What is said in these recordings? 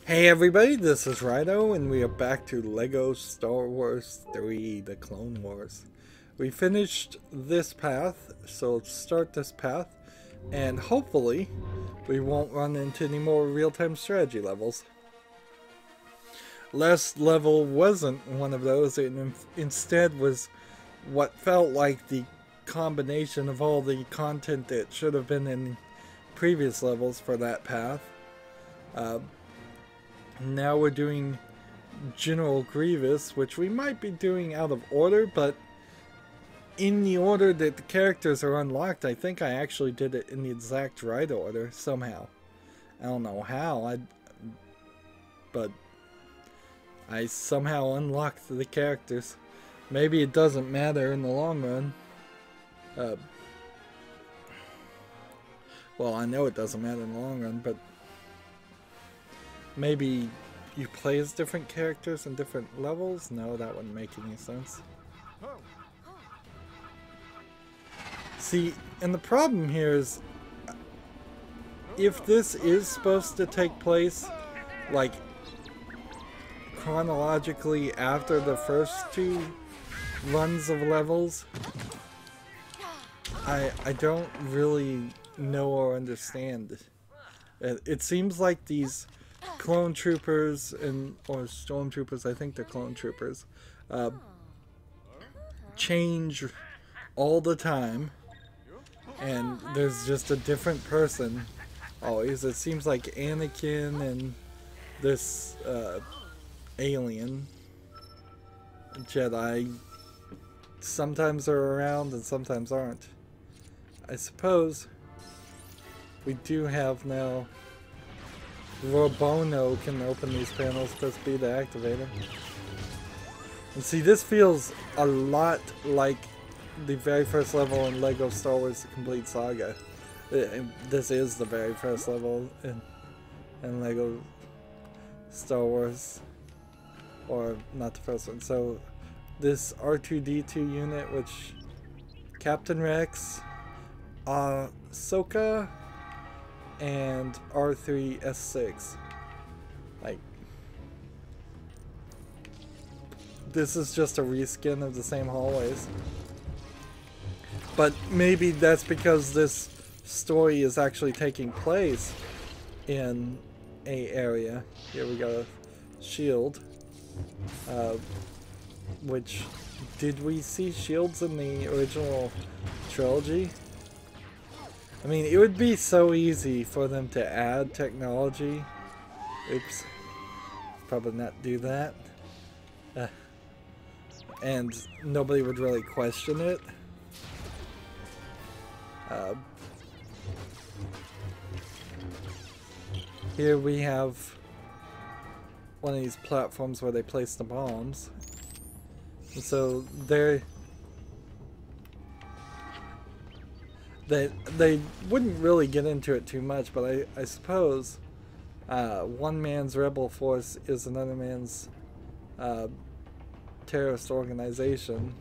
Hey everybody, this is Rydo, and we are back to LEGO Star Wars 3, The Clone Wars. We finished this path, so let's start this path, and hopefully we won't run into any more real-time strategy levels. Last level wasn't one of those, it instead was what felt like the combination of all the content that should have been in previous levels for that path. Now we're doing General Grievous, which we might be doing out of order, but in the order that the characters are unlocked, I think I actually did it in the exact right order somehow. I don't know how, but I somehow unlocked the characters. Maybe it doesn't matter in the long run. Well, I know it doesn't matter in the long run, but maybe you play as different characters in different levels? No, that wouldn't make any sense. See, and the problem here is, if this is supposed to take place, like, chronologically after the first two runs of levels, I don't really know or understand. It seems like these clone troopers or stormtroopers, I think they're clone troopers, change all the time, and there's just a different person always. It seems like Anakin and this alien Jedi sometimes are around and sometimes aren't. I suppose we do have now Robono can open these panels, press B to activate them. And see, this feels a lot like the very first level in LEGO Star Wars The Complete Saga. This is the very first level in LEGO Star Wars. Or not the first one. So this R2-D2 unit, which Captain Rex, Ahsoka, and R3-S6. Like, this is just a reskin of the same hallways. But maybe that's because this story is actually taking place in a area. Here we got a shield. Which, did we see shields in the original trilogy? I mean, it would be so easy for them to add technology. Oops. Probably not do that. And nobody would really question it. Here we have one of these platforms where they place the bombs. And so they wouldn't really get into it too much, but I suppose one man's rebel force is another man's terrorist organization.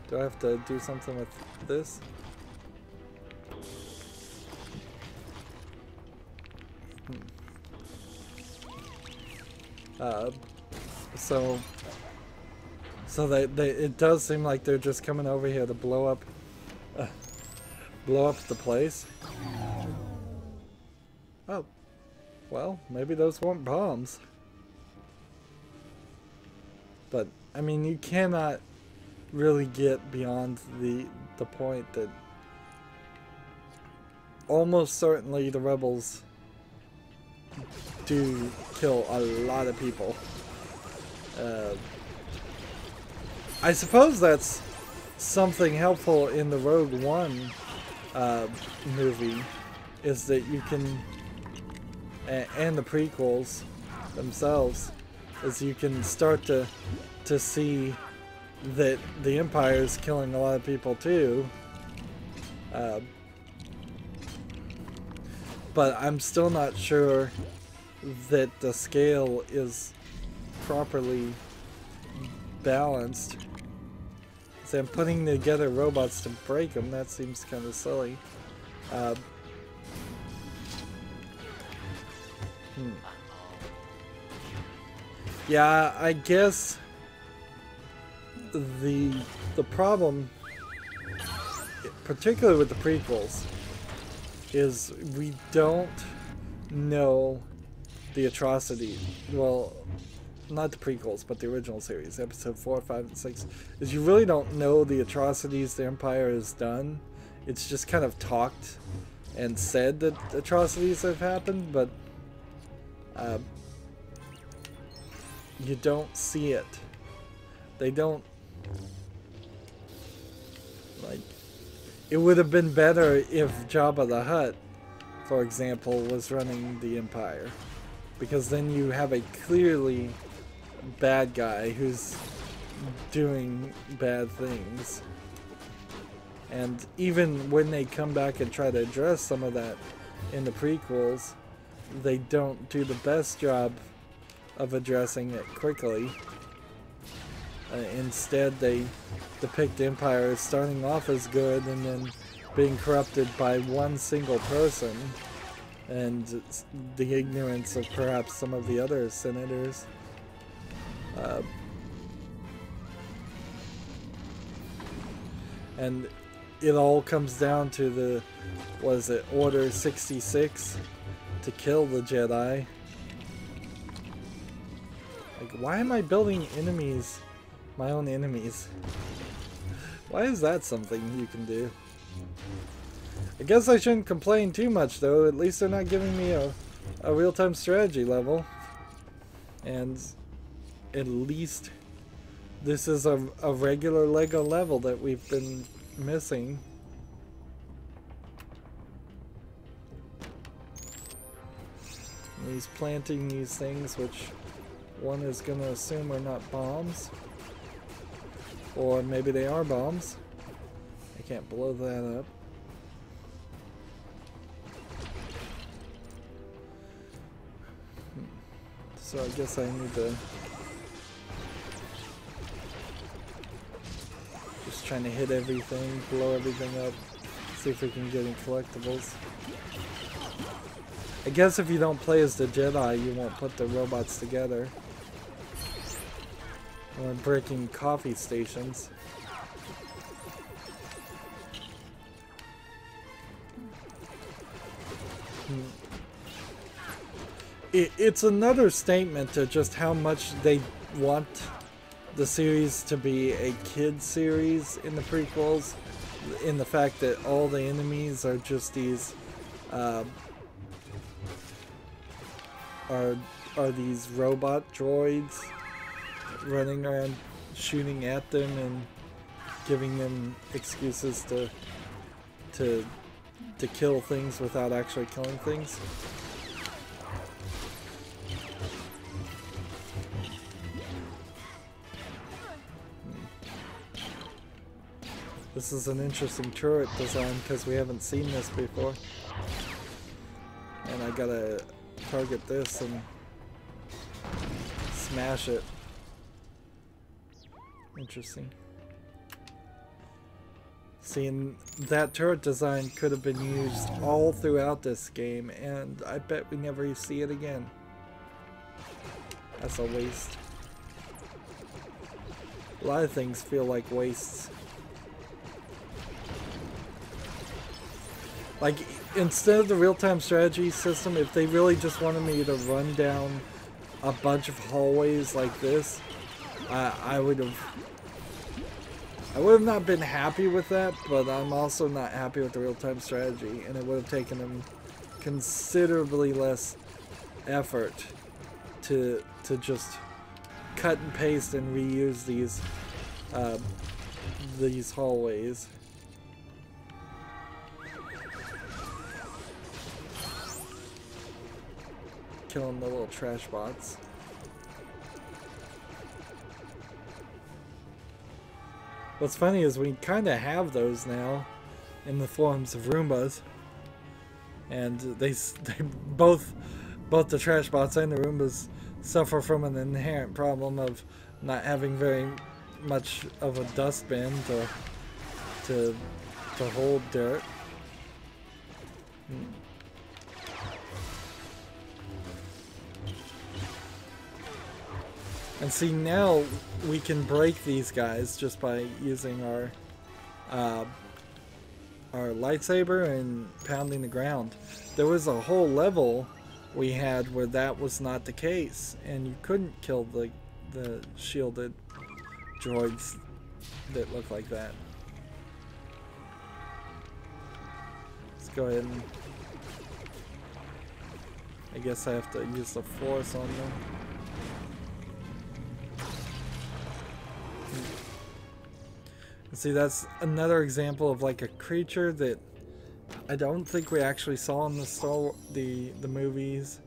Do I have to do something with this? So it does seem like they're just coming over here to blow up the place. Oh, well, maybe those weren't bombs. But I mean, you cannot really get beyond the point that almost certainly the rebels do kill a lot of people. I suppose that's something helpful in the Rogue One movie, is that you can, and the prequels themselves, is you can start to see that the Empire is killing a lot of people too. But I'm still not sure that the scale is properly balanced. So I'm putting together robots to break them. That seems kind of silly. Yeah, I guess the problem, particularly with the prequels, is we don't know the atrocity. Well, not the prequels, but the original series, episode 4, 5, and 6, is you really don't know the atrocities the Empire has done. It's just kind of talked and said that atrocities have happened, but you don't see it. They don't, like, it would have been better if Jabba the Hutt, for example, was running the Empire, because then you have a clearly bad guy who's doing bad things. And even when they come back and try to address some of that in the prequels, they don't do the best job of addressing it quickly. Instead, they depict the Empire as starting off as good and then being corrupted by one single person, and the ignorance of perhaps some of the other senators. And it all comes down to the, what is it, Order 66 to kill the Jedi. Like, why am I building enemies, my own enemies? Why is that something you can do? I guess I shouldn't complain too much though. At least they're not giving me a real-time strategy level. And at least this is a regular LEGO level that we've been missing. And he's planting these things, which one is going to assume are not bombs. Or maybe they are bombs. I can't blow that up. So I guess I need to just trying to hit everything, blow everything up, see if we can get any collectibles. I guess if you don't play as the Jedi, you won't put the robots together. Or breaking coffee stations. It's another statement to just how much they want the series to be a kid's series in the prequels, in the fact that all the enemies are just these are these robot droids running around shooting at them and giving them excuses to kill things without actually killing things. This is an interesting turret design because we haven't seen this before. And I gotta target this and smash it. Interesting. Seeing that turret design could have been used all throughout this game, and I bet we never see it again. That's a waste. A lot of things feel like wastes. Like, instead of the real-time strategy system, if they really just wanted me to run down a bunch of hallways like this, I would have not been happy with that, but I'm also not happy with the real-time strategy, and it would have taken them considerably less effort to just cut and paste and reuse these hallways. Killing the little trash bots. What's funny is we kind of have those now in the forms of Roombas, and they both the trash bots and the Roombas suffer from an inherent problem of not having very much of a dustbin to hold dirt. And see, now we can break these guys just by using our lightsaber and pounding the ground. There was a whole level we had where that was not the case, and you couldn't kill the shielded droids that look like that. Let's go ahead and I guess I have to use the force on them. See, that's another example of like a creature that I don't think we actually saw in the movies.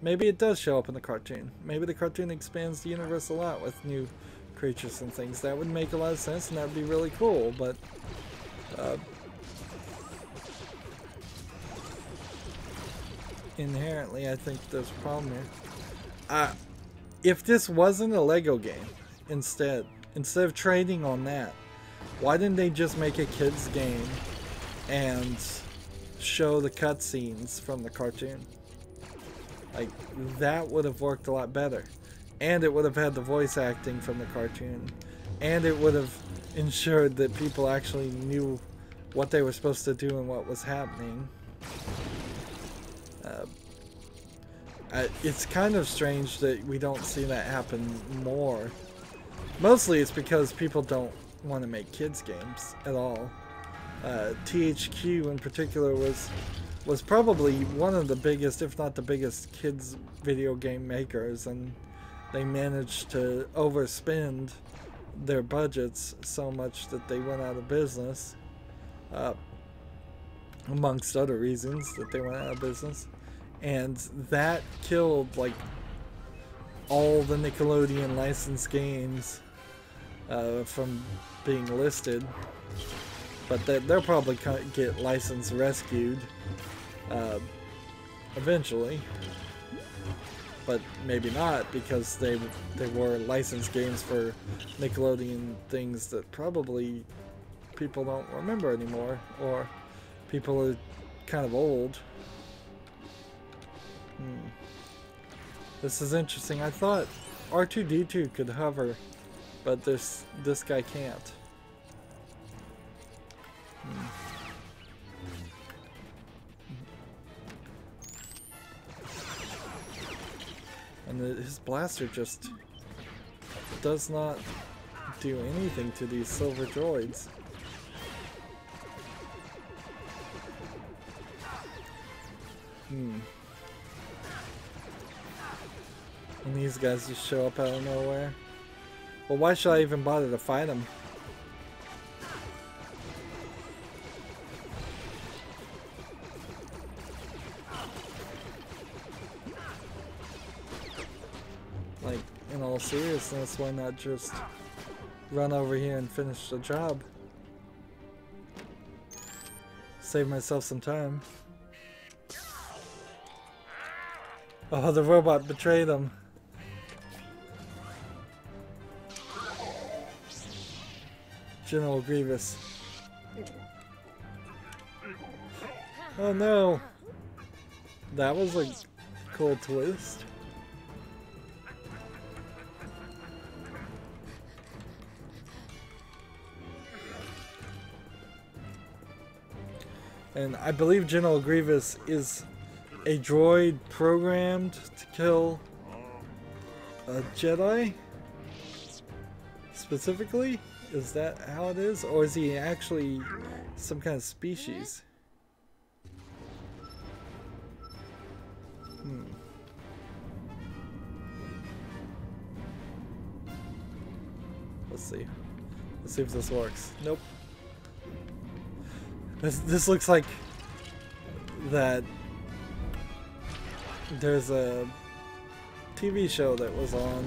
Maybe it does show up in the cartoon. Maybe the cartoon expands the universe a lot with new creatures and things. That would make a lot of sense, and that would be really cool, but inherently I think there's a problem here. If this wasn't a Lego game, instead of trading on that, why didn't they just make a kids game and show the cutscenes from the cartoon? Like, that would have worked a lot better. And it would have had the voice acting from the cartoon. And it would have ensured that people actually knew what they were supposed to do and what was happening. It's kind of strange that we don't see that happen more. Mostly it's because people don't want to make kids games at all. THQ in particular was probably one of the biggest, if not the biggest, kids video game makers, and they managed to overspend their budgets so much that they went out of business, amongst other reasons that they went out of business, and that killed like all the Nickelodeon licensed games from being listed. But they'll probably get license rescued eventually, but maybe not, because they were licensed games for Nickelodeon things that probably people don't remember anymore, or people are kind of old. This is interesting. I thought R2-D2 could hover, but this guy can't. And his blaster just does not do anything to these silver droids. And these guys just show up out of nowhere. Well, why should I even bother to fight them? Like, in all seriousness, why not just run over here and finish the job? Save myself some time. Oh, the robot betrayed him. General Grievous. Oh no! That was a cool twist. And I believe General Grievous is a droid programmed to kill a Jedi? Specifically? Is that how it is? Or is he actually some kind of species? Let's see. Let's see if this works. Nope. This looks like that there's a TV show that was on,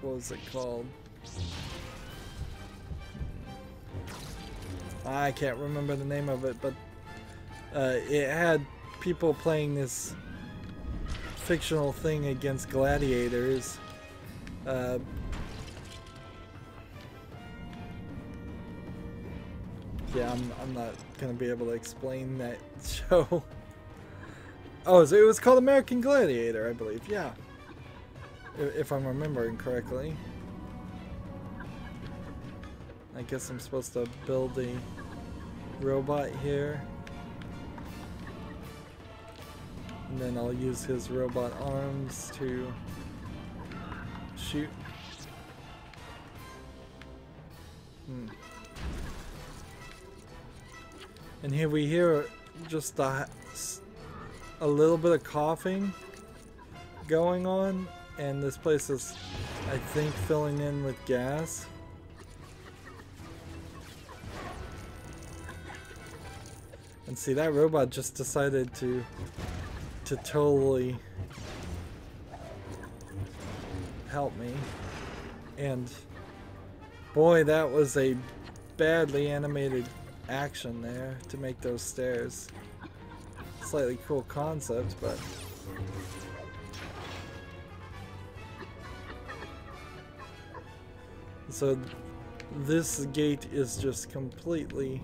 what was it called? I can't remember the name of it, but it had people playing this fictional thing against gladiators. Yeah, I'm not gonna be able to explain that show. Oh, so it was called American Gladiator, I believe. Yeah. if I'm remembering correctly. I guess I'm supposed to build a robot here. And then I'll use his robot arms to shoot. And here we hear just a little bit of coughing going on, and this place is, I think, filling in with gas. And see, that robot just decided to totally help me. And boy, that was a badly animated action there to make those stairs. Slightly cool concept, but so this gate is just completely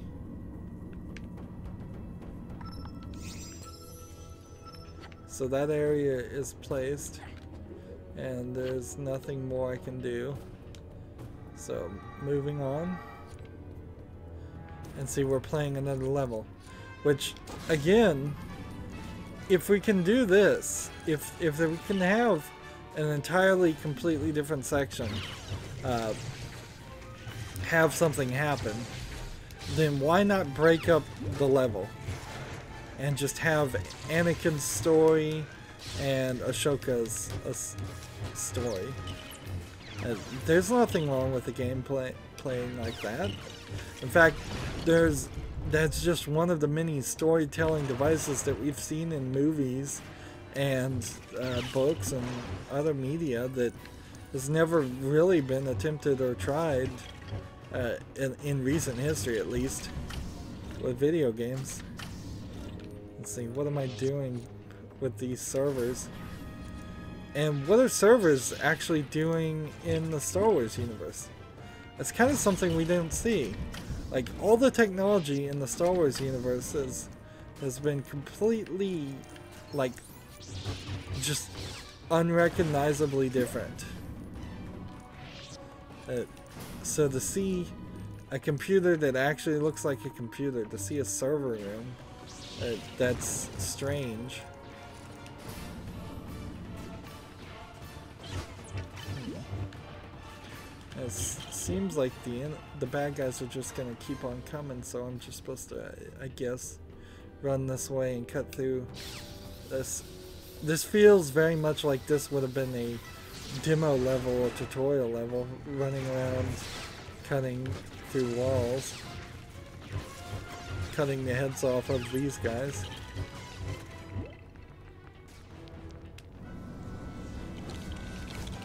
so that area is placed and there's nothing more I can do. So moving on. And see, we're playing another level, which again, if we can do this, if we can have an entirely completely different section have something happen, then why not break up the level and just have Anakin's story and Ashoka's story? There's nothing wrong with the gameplay playing like that. In fact, that's just one of the many storytelling devices that we've seen in movies and books and other media that has never really been attempted or tried in recent history, at least, with video games. Let's see, what am I doing with these servers? And what are servers actually doing in the Star Wars universe? It's kind of something we didn't see. Like, all the technology in the Star Wars universe has been completely, like, just unrecognizably different. So to see a computer that actually looks like a computer, to see a server room, that's strange. It seems like the bad guys are just gonna keep on coming, so I'm just supposed to, I guess, run this way and cut through this. This feels very much like this would have been a demo level or tutorial level, running around cutting through walls, cutting the heads off of these guys.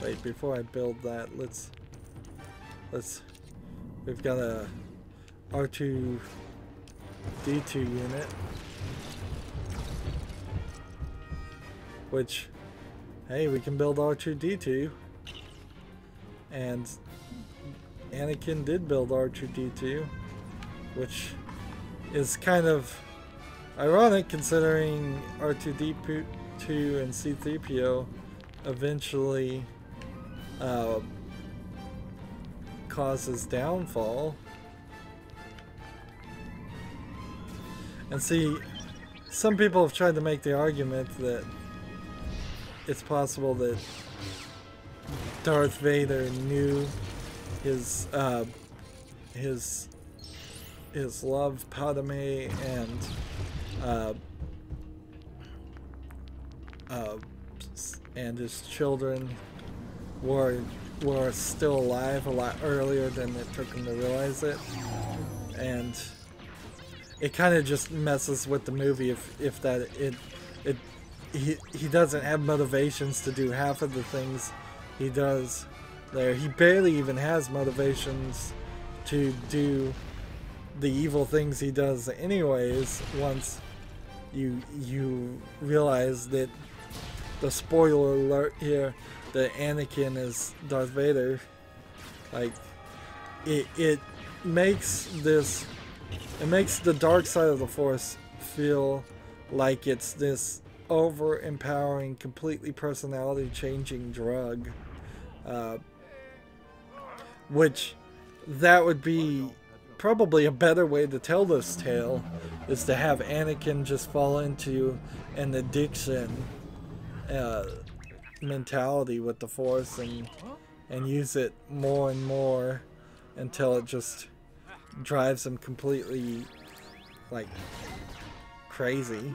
Wait, before I build that, we've got a R2-D2 unit, which, hey, we can build R2-D2, and Anakin did build R2-D2, which is kind of ironic considering R2-D2 and C-3PO eventually causes downfall. And see, some people have tried to make the argument that it's possible that Darth Vader knew his love Padme and his children were still alive a lot earlier than it took him to realize it, and it kind of just messes with the movie if that he doesn't have motivations to do half of the things he does there. He barely even has motivations to do the evil things he does anyways, once you realize that, the spoiler alert here, that Anakin is Darth Vader. Like, it makes the dark side of the Force feel like it's this over empowering, completely personality changing drug. Which that would be probably a better way to tell this tale, is to have Anakin just fall into an addiction mentality with the Force and use it more and more until it just drives him completely like crazy.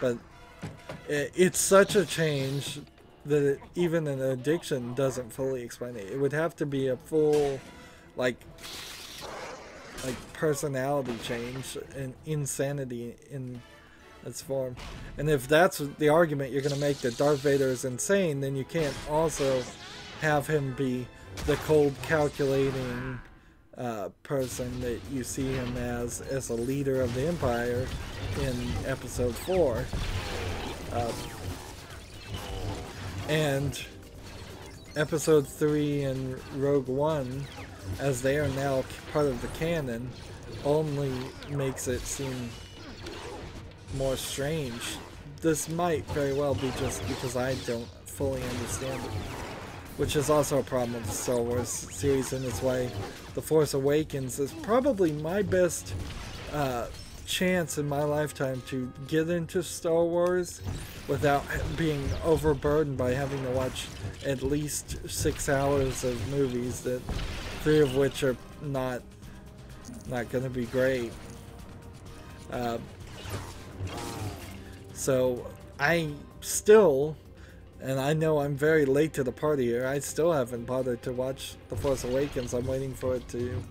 But it's such a change that even an addiction doesn't fully explain it. It would have to be a full like personality change and insanity in its form. And if that's the argument you're going to make, that Darth Vader is insane, then you can't also have him be the cold, calculating person that you see him as a leader of the Empire in Episode 4. And Episode 3 and Rogue One, as they are now part of the canon, only makes it seem more strange. This might very well be just because I don't fully understand it, which is also a problem with the Star Wars series, and it's why The Force Awakens is probably my best chance in my lifetime to get into Star Wars without being overburdened by having to watch at least 6 hours of movies, that 3 of which are not going to be great. So I still, and I know I'm very late to the party here, I still haven't bothered to watch The Force Awakens. I'm waiting for it to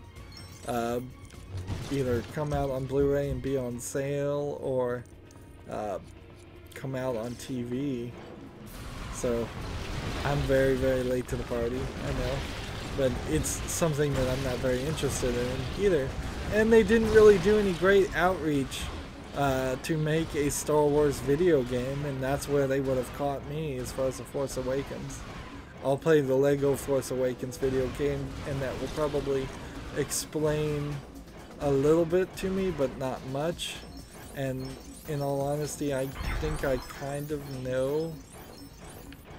either come out on Blu-ray and be on sale, or come out on TV. So I'm very, very late to the party, I know. But it's something that I'm not very interested in either. And they didn't really do any great outreach to make a Star Wars video game, and that's where they would have caught me as far as The Force Awakens. I'll play the Lego Force Awakens video game, and that will probably explain a little bit to me, but not much. And in all honesty, I think I kind of know.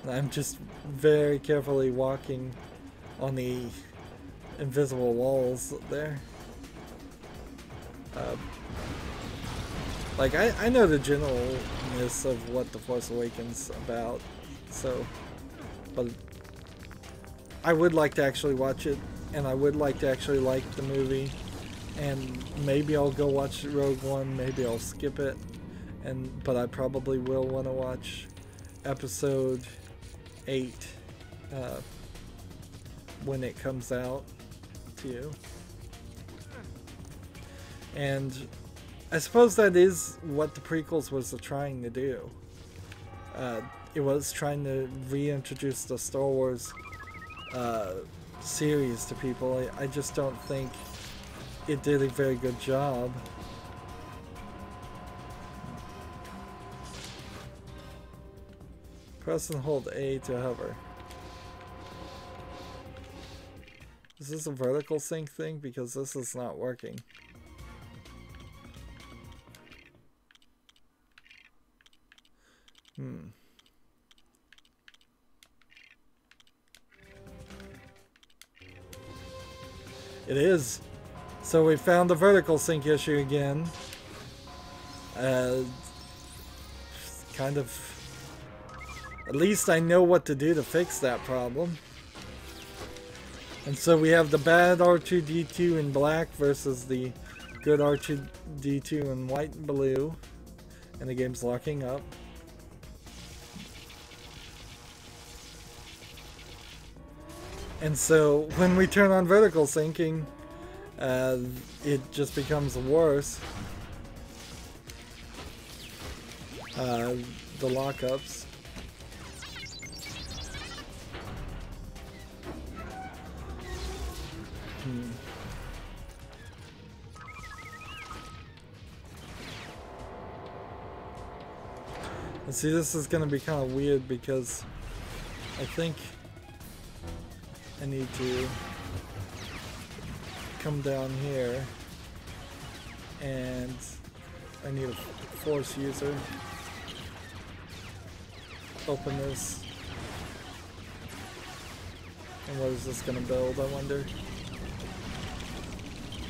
I'm just very carefully walking on the invisible walls there. Like, I know the generalness of what The Force Awakens about, so, but I would like to actually watch it, and I would like to actually like the movie, and maybe I'll go watch Rogue One, maybe I'll skip it, but I probably will want to watch Episode 8 when it comes out to you. And I suppose that is what the prequels was trying to do. It was trying to reintroduce the Star Wars series to people. I just don't think it did a very good job. Press and hold A to hover. Is this a vertical sync thing? Because this is not working. It is. So we found the vertical sync issue again. Kind of. At least I know what to do to fix that problem. And so we have the bad R2-D2 in black versus the good R2-D2 in white and blue. And the game's locking up. And so when we turn on vertical syncing, it just becomes worse. The lockups. And see, this is going to be kind of weird because I think I need to come down here and I need a force user. open this. And what is this gonna build, I wonder?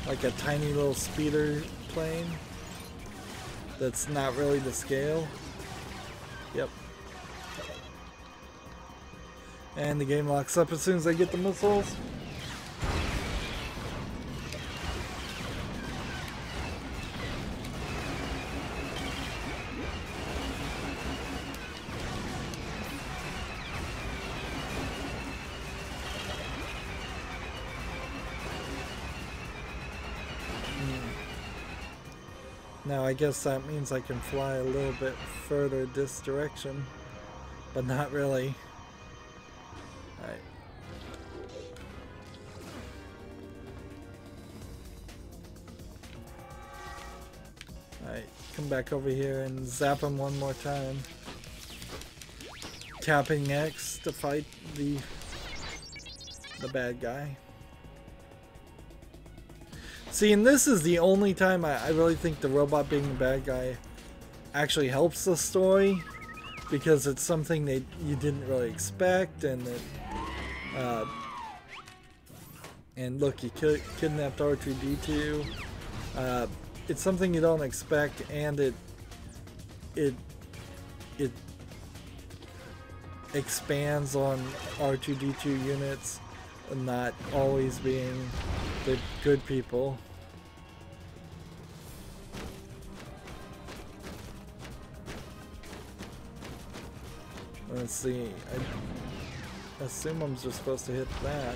Like a tiny little speeder plane that's not really to scale. Yep. And the game locks up as soon as I get the missiles. Now I guess that means I can fly a little bit further this direction, but not really. Alright. Alright, come back over here and zap him one more time. Tapping X to fight the bad guy. See, and this is the only time I really think the robot being the bad guy actually helps the story, because it's something that you didn't really expect, and that, and look, you kidnapped R2-D2. It's something you don't expect, and it expands on R2-D2 units not always being the good people. Let's see, I assume I'm just supposed to hit that.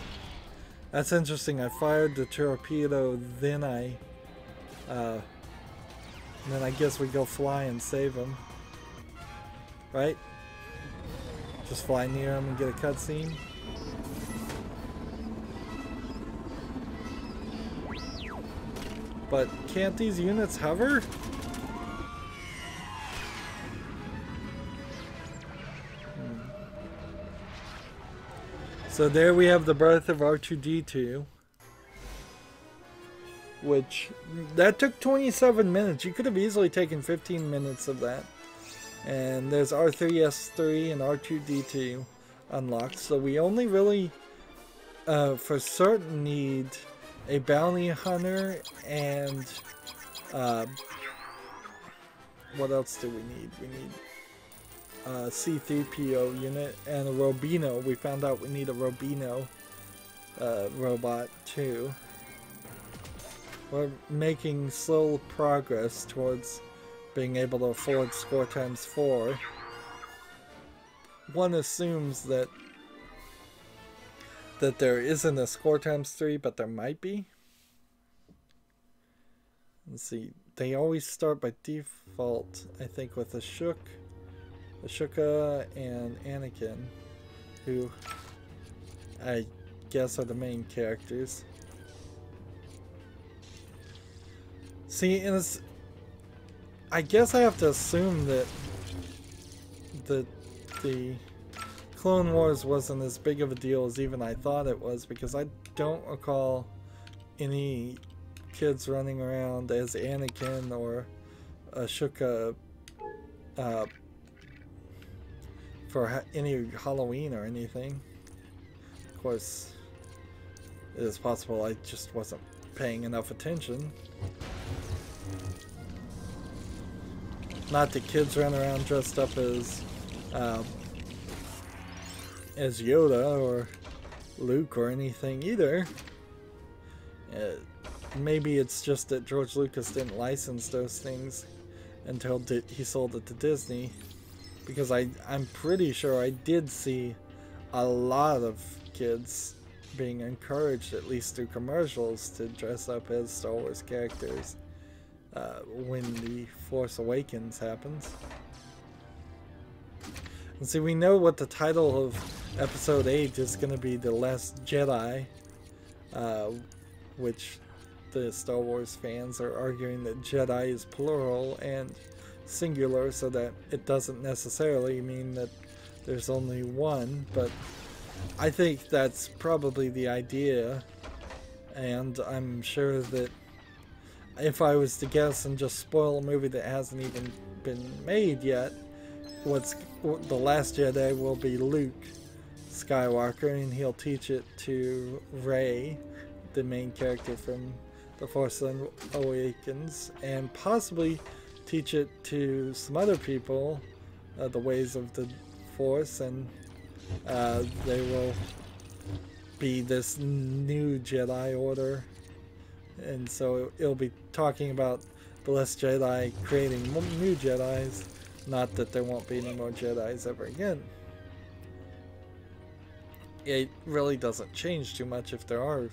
That's interesting. I fired the torpedo, then I guess we go fly and save him. Right? Just fly near him and get a cutscene. But can't these units hover? So there we have the birth of R2-D2. Which, that took 27 minutes. You could have easily taken 15 minutes of that. And there's R3-S3 and R2-D2 unlocked. So we only really, for certain, need a bounty hunter and, what else do we need? We need a C-3PO unit and a Robino. We found out we need a Robino robot too. We're making slow progress towards being able to afford score times 4. One assumes that there isn't a score times 3, but there might be. Let's see. They always start by default, I think, with Ashoka and Anakin, who I guess are the main characters. See, and it's, I guess I have to assume that the Clone Wars wasn't as big of a deal as even I thought it was, because I don't recall any kids running around as Anakin or Ashoka for any Halloween or anything. Of course, it is possible I just wasn't paying enough attention. Not that kids run around dressed up as Yoda or Luke or anything either. Maybe it's just that George Lucas didn't license those things until he sold it to Disney. Because I'm pretty sure I did see a lot of kids being encouraged, at least through commercials, to dress up as Star Wars characters when The Force Awakens happens. And see, we know what the title of Episode 8 is going to be, The Last Jedi, which the Star Wars fans are arguing that Jedi is plural and singular, so that it doesn't necessarily mean that there's only one, but I think that's probably the idea, and I'm sure that if I was to guess and just spoil a movie that hasn't even been made yet, what's the last Jedi will be Luke Skywalker, and he'll teach it to Rey, the main character from The Force Awakens, and possibly teach it to some other people, the ways of the Force, and they will be this new Jedi Order. And so it'll be talking about the last Jedi creating new Jedis, not that there won't be any more Jedis ever again. It really doesn't change too much if there are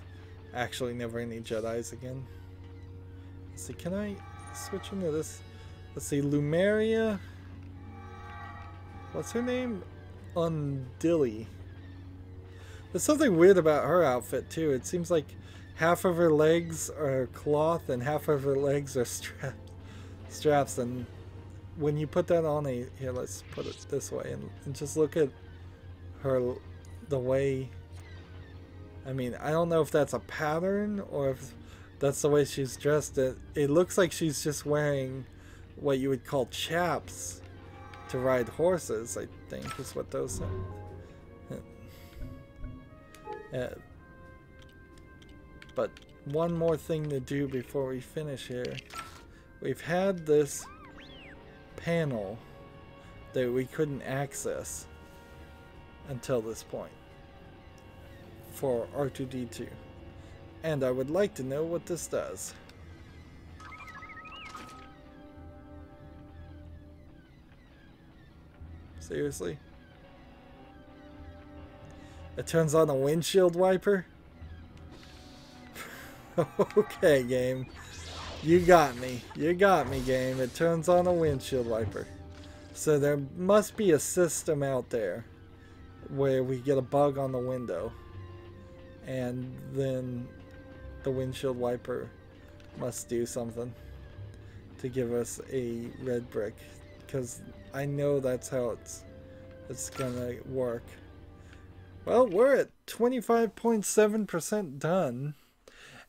actually never any Jedis again. Let's see, can I switch into this? Let's see, Lumeria. What's her name? Undilly. There's something weird about her outfit too. It seems like half of her legs are cloth and half of her legs are straps. And when you put that on here, let's put it this way and just look at her, the way, I mean, I don't know if that's a pattern or if that's the way she's dressed. It looks like she's just wearing what you would call chaps to ride horses, I think is what those are. But one more thing to do before we finish here. We've had this panel that we couldn't access until this point for R2-D2, and I would like to know what this does. Seriously? It turns on a windshield wiper? Okay, game. You got me. You got me, game. It turns on a windshield wiper. So there must be a system out there where we get a bug on the window, and then the windshield wiper must do something to give us a red brick, because I know that's how it's gonna work. Well, we're at 25.7% done.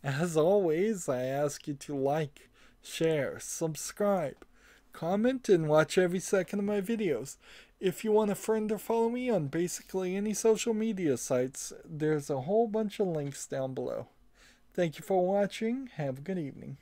As always, I ask you to like, share, subscribe, comment, and watch every second of my videos. If you want a friend or follow me on basically any social media sites, there's a whole bunch of links down below. Thank you for watching. Have a good evening.